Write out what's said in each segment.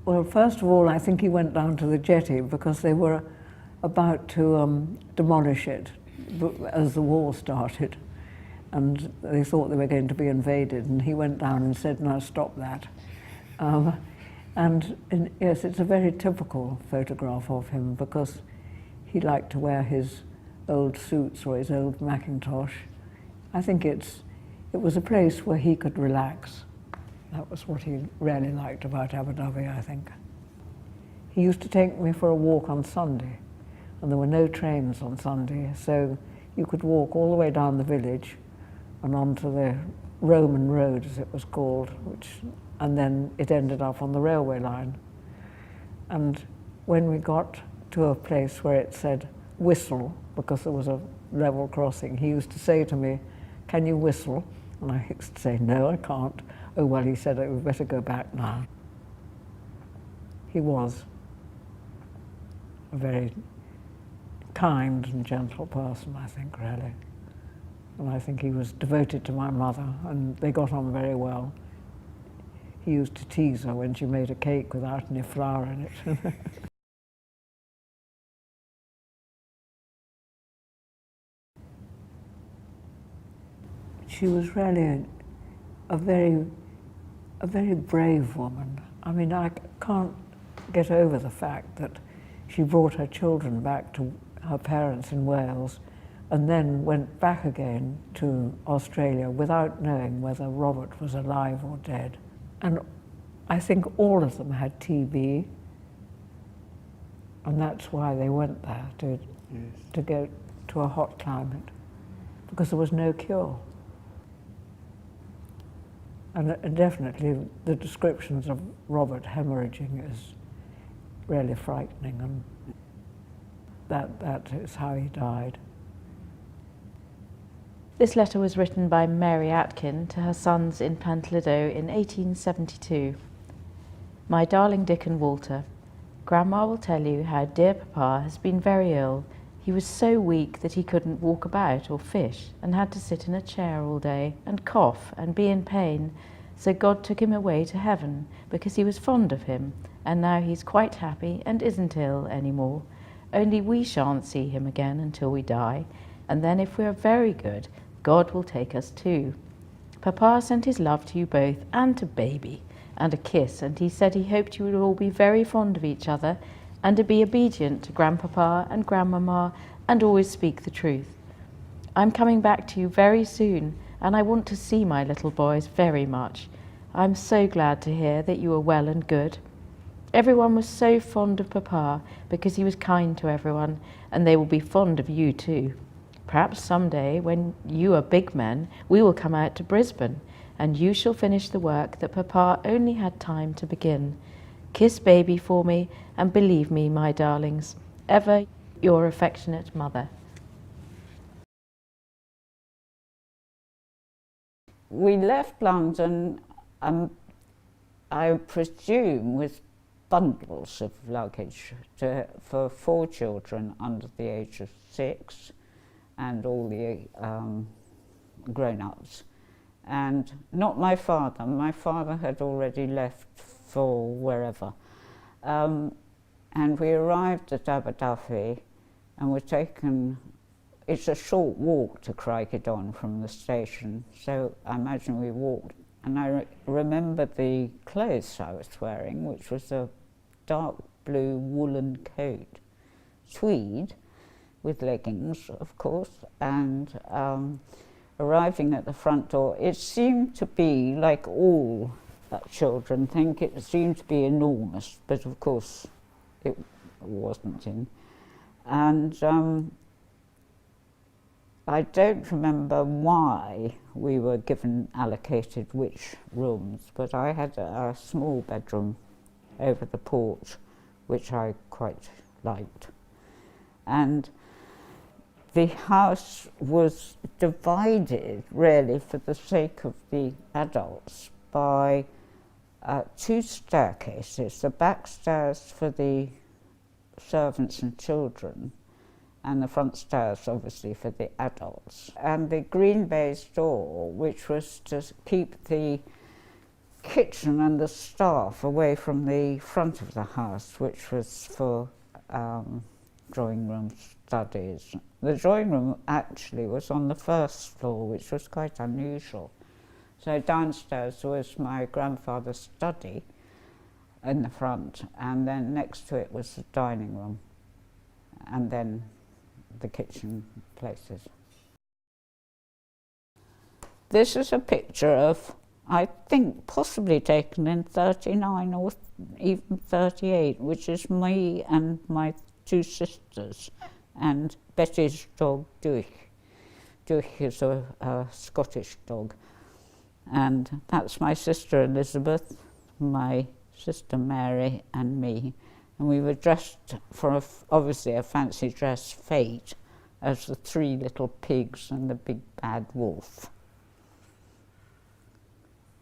Well, first of all, I think he went down to the jetty because they were about to demolish it as the war started, and they thought they were going to be invaded, and he went down and said, "No, stop that." Yes, it's a very typical photograph of him because he liked to wear his old suits or his old Macintosh. I think it was a place where he could relax. That was what he really liked about Aberdovey, I think. He used to take me for a walk on Sunday, and there were no trains on Sunday, so you could walk all the way down the village and onto the Roman road, as it was called, and then it ended up on the railway line. And when we got to a place where it said whistle, because there was a level crossing, he used to say to me, "Can you whistle?" And I used to say, "No, I can't." "Oh, well," he said, "we better go back now." He was a very kind and gentle person, I think, really. And I think he was devoted to my mother, and they got on very well. He used to tease her when she made a cake without any flour in it. She was really a very brave woman. I mean, I can't get over the fact that she brought her children back to her parents in Wales and then went back again to Australia without knowing whether Robert was alive or dead. And I think all of them had TB, and that's why they went there, to go to a hot climate, because there was no cure. And definitely the descriptions of Robert hemorrhaging is really frightening, and that is how he died. This letter was written by Mary Atkin to her sons in Pantlido in 1872. My darling Dick and Walter, Grandma will tell you how dear Papa has been very ill. He was so weak that he couldn't walk about or fish and had to sit in a chair all day and cough and be in pain. So God took him away to heaven because he was fond of him, and now he's quite happy and isn't ill anymore. Only we shan't see him again until we die, and then if we are very good, God will take us too. Papa sent his love to you both and to baby and a kiss, and he said he hoped you would all be very fond of each other and to be obedient to Grandpapa and Grandmama and always speak the truth. I'm coming back to you very soon, and I want to see my little boys very much. I'm so glad to hear that you are well and good. Everyone was so fond of Papa because he was kind to everyone, and they will be fond of you too. Perhaps someday, when you are big men, we will come out to Brisbane, and you shall finish the work that Papa only had time to begin. Kiss baby for me, and believe me, my darlings, ever your affectionate mother. We left London, I presume, with bundles of luggage for 4 children under the age of 6 and all the grown-ups. And not my father. My father had already left for wherever. And we arrived at Aberdovey and were taken. It's a short walk to Crikey-Don from the station, so I imagine we walked. And I remember the clothes I was wearing, which was a dark blue woolen coat, tweed, with leggings, of course, and arriving at the front door, it seemed to be, like all children think, it seemed to be enormous, but of course it wasn't in. And I don't remember why we were allocated which rooms, but I had a small bedroom over the porch, which I quite liked. And the house was divided, really, for the sake of the adults, by 2 staircases, the back stairs for the servants and children, and the front stairs, obviously, for the adults. And the green baize door, which was to keep the kitchen and the staff away from the front of the house, which was for drawing room studies. The drawing room actually was on the first floor, which was quite unusual. So downstairs was my grandfather's study in the front, and then next to it was the dining room, and then the kitchen places. This is a picture of, I think, possibly taken in 39 or even 38, which is me and my two sisters and Betty's dog, Duich. Duich is a Scottish dog. And that's my sister Elizabeth, my sister Mary and me. And we were dressed for obviously a fancy dress fete as the three little pigs and the big bad wolf.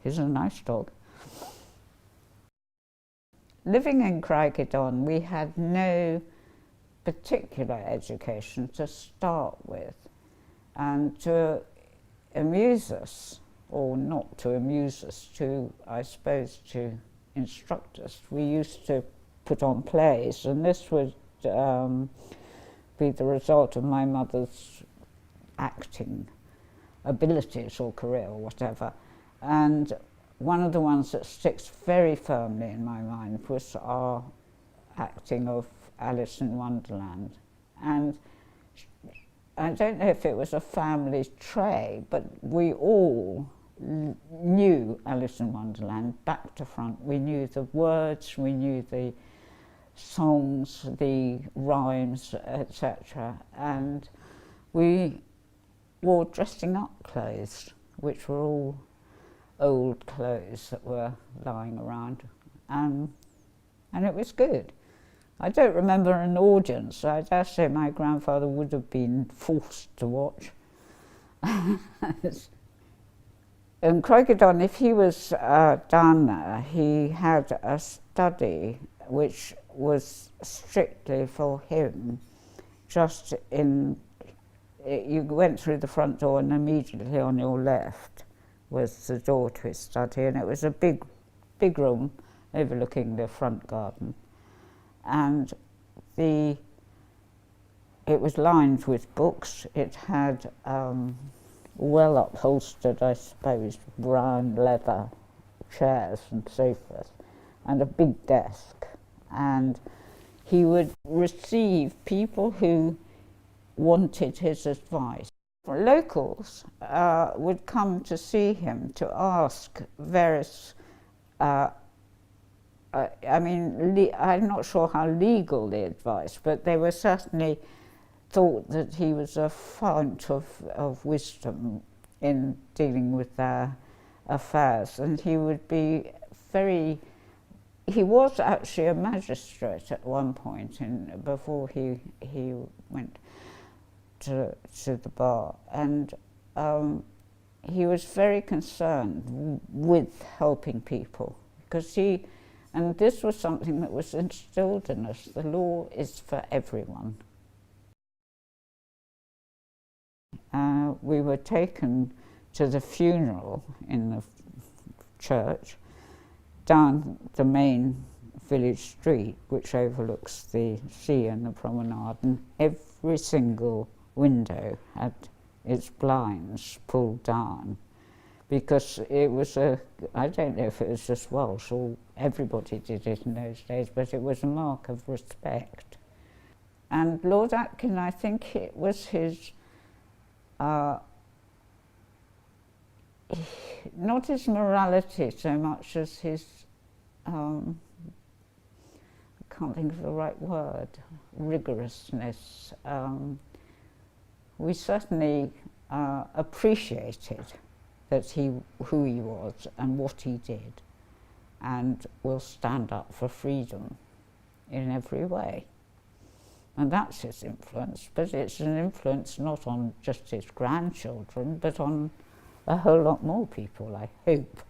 He's a nice dog. Living in Craigiedon, we had no particular education to start with. And to amuse us, or not to amuse us, I suppose to instruct us, we used to put on plays, and this would be the result of my mother's acting abilities or career or whatever. And one of the ones that sticks very firmly in my mind was our acting of Alice in Wonderland. And I don't know if it was a family trait, but we all knew Alice in Wonderland back to front. We knew the words, we knew the songs, the rhymes, etc. And we wore dressing up clothes, which were all old clothes that were lying around. And it was good. I don't remember an audience, so I dare say my grandfather would have been forced to watch. In Craigiedon, if he was down there, he had a study which was strictly for him. Just in, you went through the front door and immediately on your left was the door to his study, and it was a big room overlooking the front garden. And it was lined with books. It had well upholstered, I suppose, brown leather chairs and sofas, and a big desk. And he would receive people who wanted his advice. Locals would come to see him to ask various I mean, I'm not sure how legal the advice, but they were certainly thought that he was a fount of wisdom in dealing with their affairs. And he would be he was actually a magistrate at one point before he went to the bar. And he was very concerned with helping people, because and this was something that was instilled in us. The law is for everyone. We were taken to the funeral in the church down the main village street, which overlooks the sea and the promenade, and every single window had its blinds pulled down, because it was I don't know if it was just Welsh or everybody did it in those days, but it was a mark of respect. And Lord Atkin, I think it was his, not his morality so much as his, I can't think of the right word, rigorousness. We certainly appreciated who he was and what he did, and will stand up for freedom in every way. And that's his influence, but it's an influence not on just his grandchildren, but on a whole lot more people, I hope.